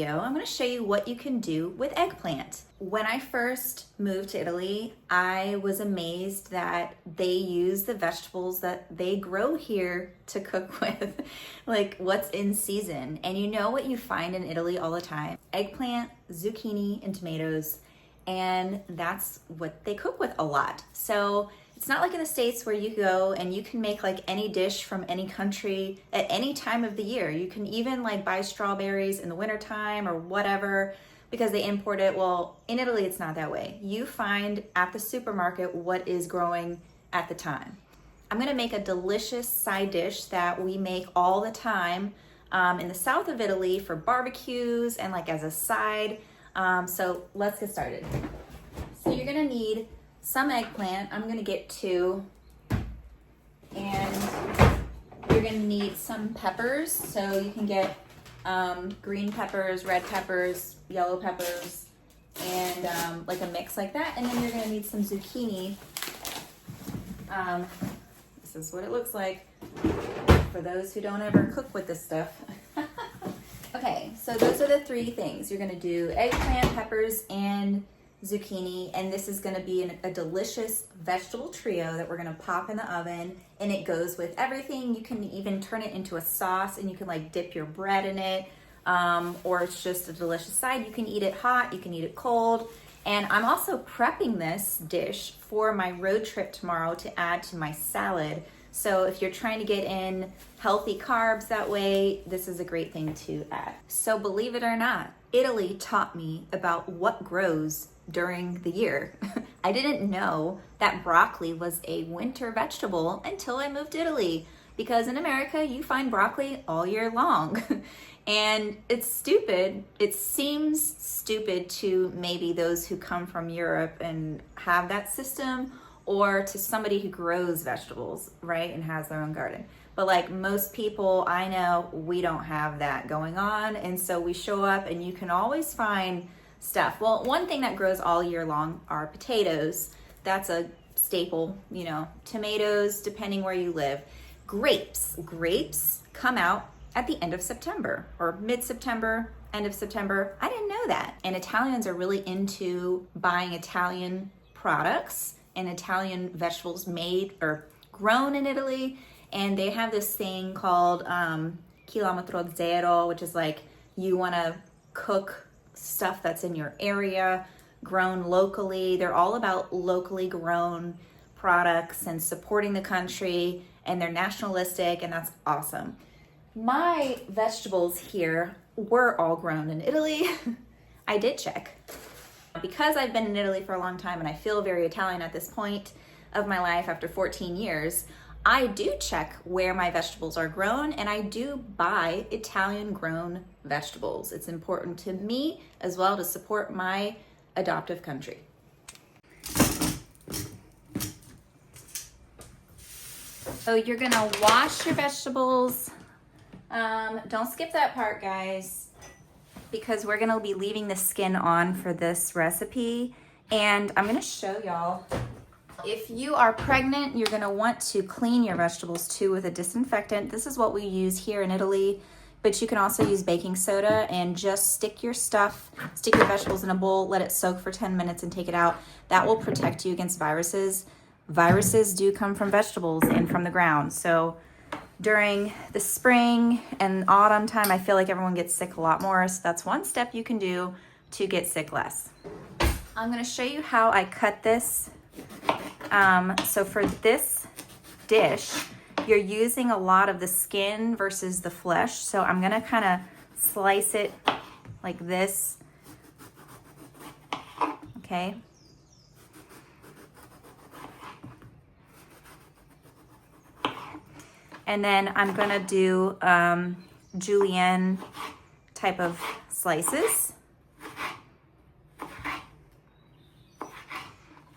video, I'm going to show you what you can do with eggplant. When I first moved to Italy, I was amazed that they use the vegetables that they grow here to cook with, like what's in season. And you know what you find in Italy all the time? Eggplant, zucchini, and tomatoes. And that's what they cook with a lot. So it's not like in the States where you go and you can make like any dish from any country at any time of the year. You can even like buy strawberries in the wintertime or whatever because they import it. Well, in Italy, it's not that way. You find at the supermarket what is growing at the time. I'm gonna make a delicious side dish that we make all the time in the south of Italy for barbecues and like as a side. So let's get started. So you're gonna need some eggplant. I'm gonna get 2. And you're gonna need some peppers. So you can get green peppers, red peppers, yellow peppers, and like a mix like that. And then you're gonna need some zucchini. This is what it looks like for those who don't ever cook with this stuff. Okay, so those are the 3 things. You're gonna do eggplant, peppers, and zucchini, and this is gonna be a delicious vegetable trio that we're gonna pop in the oven, and it goes with everything. You can even turn it into a sauce, and you can like dip your bread in it, or it's just a delicious side. You can eat it hot, you can eat it cold, and I'm also prepping this dish for my road trip tomorrow to add to my salad. So if you're trying to get in healthy carbs that way, this is a great thing to add. So believe it or not, Italy taught me about what grows during the year. I didn't know that broccoli was a winter vegetable until I moved to Italy, because in America you find broccoli all year long. And it's stupid. It seems stupid to maybe those who come from Europe and have that system, or to somebody who grows vegetables, right, and has their own garden. But like most people I know, we don't have that going on. And so we show up and you can always find stuff. Well, one thing that grows all year long are potatoes. That's a staple, you know, tomatoes, depending where you live. Grapes come out at the end of September or mid-September, end of September. I didn't know that. And Italians are really into buying Italian products and Italian vegetables made or grown in Italy. And they have this thing called chilometro zero, which is like you wanna cook stuff that's in your area, grown locally. They're all about locally grown products and supporting the country, and they're nationalistic, and that's awesome. My vegetables here were all grown in Italy. I did check. Because I've been in Italy for a long time and I feel very Italian at this point of my life after 14 years, I do check where my vegetables are grown, and I do buy Italian grown vegetables. It's important to me as well to support my adoptive country. So you're gonna wash your vegetables. Don't skip that part, guys, because we're gonna be leaving the skin on for this recipe. And I'm gonna show y'all. If you are pregnant, you're gonna want to clean your vegetables too with a disinfectant. This is what we use here in Italy, but you can also use baking soda and just stick your vegetables in a bowl, let it soak for 10 minutes and take it out. That will protect you against viruses. Viruses do come from vegetables and from the ground. So during the spring and autumn time, I feel like everyone gets sick a lot more. So that's one step you can do to get sick less. I'm gonna show you how I cut this. So for this dish, you're using a lot of the skin versus the flesh. So I'm gonna kind of slice it like this, okay? And then I'm gonna do julienne type of slices.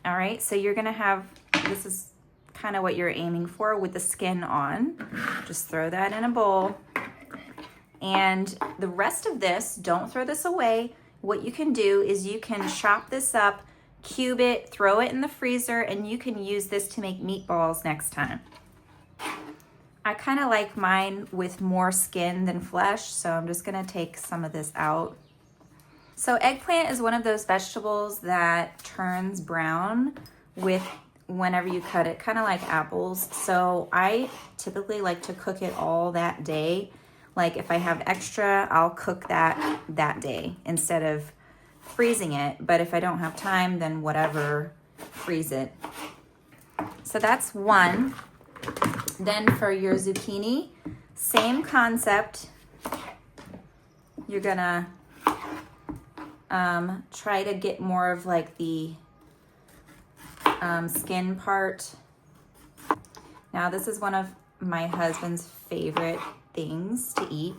All right, so you're gonna have, this is kind of what you're aiming for with the skin on. Just throw that in a bowl. And the rest of this, don't throw this away. What you can do is you can chop this up, cube it, throw it in the freezer, and you can use this to make meatballs next time. I kind of like mine with more skin than flesh, so I'm just gonna take some of this out. So eggplant is one of those vegetables that turns brown with whenever you cut it, kind of like apples. So I typically like to cook it all that day. Like if I have extra, I'll cook that day instead of freezing it. But if I don't have time, then whatever, freeze it. So that's one. Then for your zucchini, same concept. You're gonna try to get more of like the skin part. Now this is one of my husband's favorite things to eat.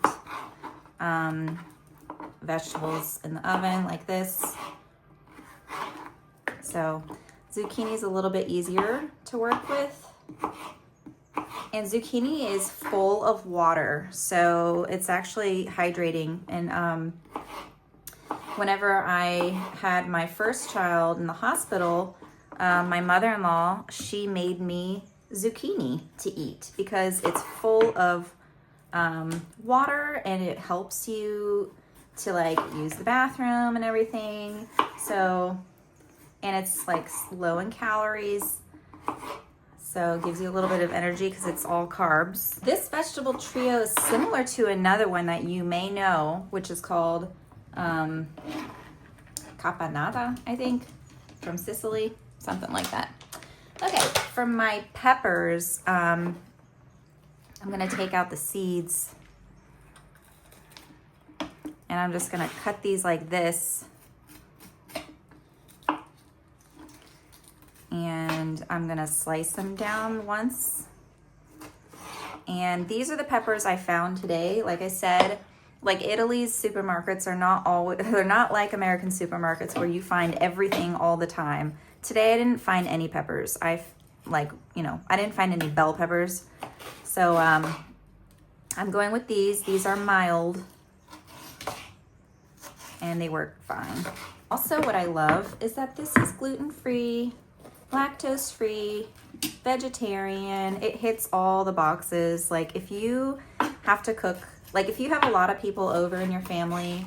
Vegetables in the oven like this. So zucchini is a little bit easier to work with. And zucchini is full of water, so it's actually hydrating. And whenever I had my first child in the hospital, my mother-in-law, she made me zucchini to eat because it's full of water and it helps you to like use the bathroom and everything. So, and it's like low in calories. So it gives you a little bit of energy because it's all carbs. This vegetable trio is similar to another one that you may know, which is called caponata, I think, from Sicily, something like that. Okay, for my peppers, I'm gonna take out the seeds and I'm just gonna cut these like this. And I'm gonna slice them down once. And these are the peppers I found today. Like I said, like Italy's supermarkets are not always, they're not like American supermarkets where you find everything all the time. Today I didn't find any peppers. I didn't find any bell peppers. So I'm going with these. These are mild and they work fine. Also, what I love is that this is gluten-free, lactose-free, vegetarian. It hits all the boxes. Like if you have to cook, like if you have a lot of people over in your family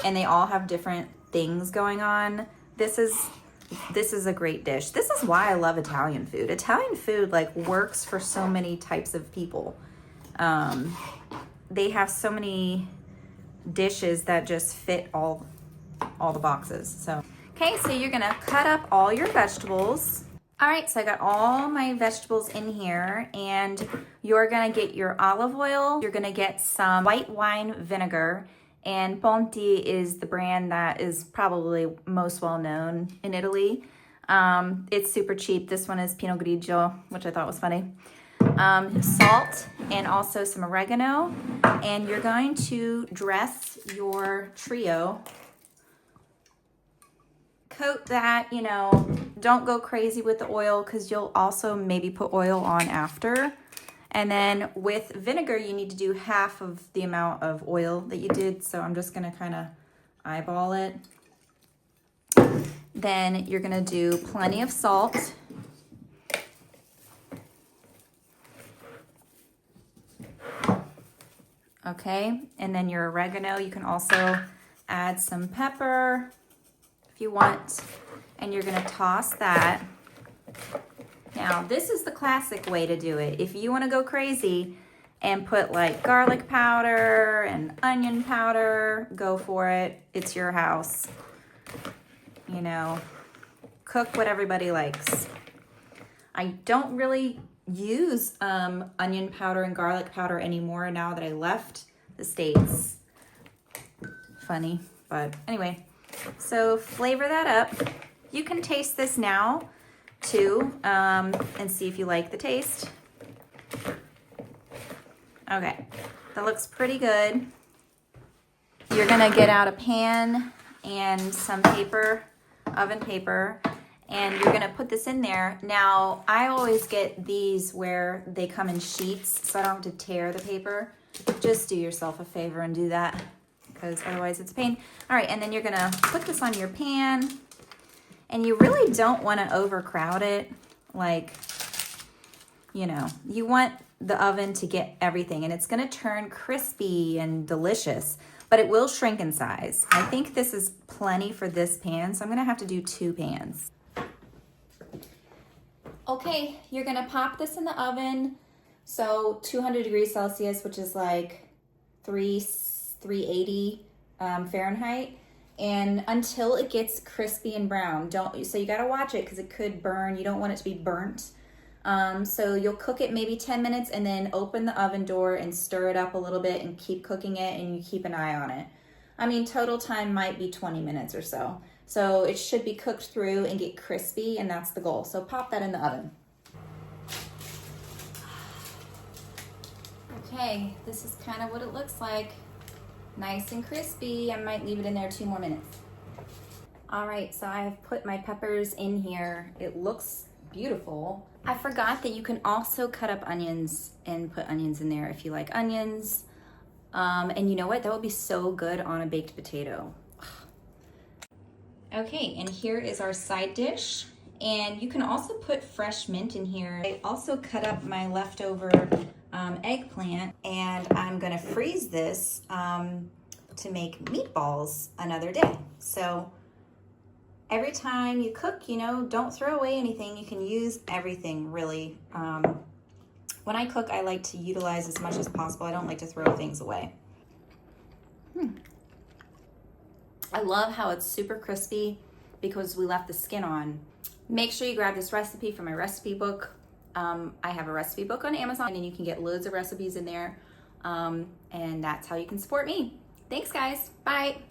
and they all have different things going on, this is a great dish. This is why I love Italian food. Italian food like works for so many types of people. They have so many dishes that just fit all the boxes. So okay, so you're gonna cut up all your vegetables. All right, so I got all my vegetables in here, and you're gonna get your olive oil. You're gonna get some white wine vinegar, and Ponti is the brand that is probably most well known in Italy. It's super cheap. This one is Pinot Grigio, which I thought was funny. Salt and also some oregano, and you're going to dress your trio. Coat that, don't go crazy with the oil because you'll also maybe put oil on after. And then with vinegar, you need to do half of the amount of oil that you did. So I'm just gonna kind of eyeball it. Then you're gonna do plenty of salt. Okay, and then your oregano, you can also add some pepper if you want, and you're gonna toss that. Now, this is the classic way to do it. If you wanna go crazy and put like garlic powder and onion powder, go for it. It's your house. Cook what everybody likes. I don't really use onion powder and garlic powder anymore now that I left the States. Funny, but anyway. So flavor that up. You can taste this now too, and see if you like the taste. Okay, that looks pretty good. You're gonna get out a pan and some paper, oven paper, and you're gonna put this in there. Now, I always get these where they come in sheets, so I don't have to tear the paper. Just do yourself a favor and do that, because otherwise it's a pain. All right, and then you're gonna put this on your pan, and you really don't wanna overcrowd it. Like, you want the oven to get everything, and it's gonna turn crispy and delicious. but it will shrink in size. I think this is plenty for this pan, so I'm gonna have to do 2 pans. Okay, you're gonna pop this in the oven. So 200 degrees Celsius, which is like 380 Fahrenheit, and until it gets crispy and brown. So you gotta watch it because it could burn. You don't want it to be burnt. So you'll cook it maybe 10 minutes and then open the oven door and stir it up a little bit and keep cooking it, and you keep an eye on it. I mean, total time might be 20 minutes or so. So it should be cooked through and get crispy, and that's the goal. So pop that in the oven. Okay, this is kind of what it looks like. Nice and crispy. I might leave it in there 2 more minutes. All right, so I have put my peppers in here. It looks beautiful. I forgot that you can also cut up onions and put onions in there if you like onions. And you know what? That would be so good on a baked potato. Okay, and here is our side dish. And you can also put fresh mint in here. I also cut up my leftover eggplant, and I'm gonna freeze this to make meatballs another day. So every time you cook, you know, don't throw away anything. You can use everything, really. When I cook, I like to utilize as much as possible. I don't like to throw things away. I love how it's super crispy because we left the skin on. Make sure you grab this recipe from my recipe book. I have a recipe book on Amazon, and you can get loads of recipes in there. And that's how you can support me. Thanks, guys. Bye.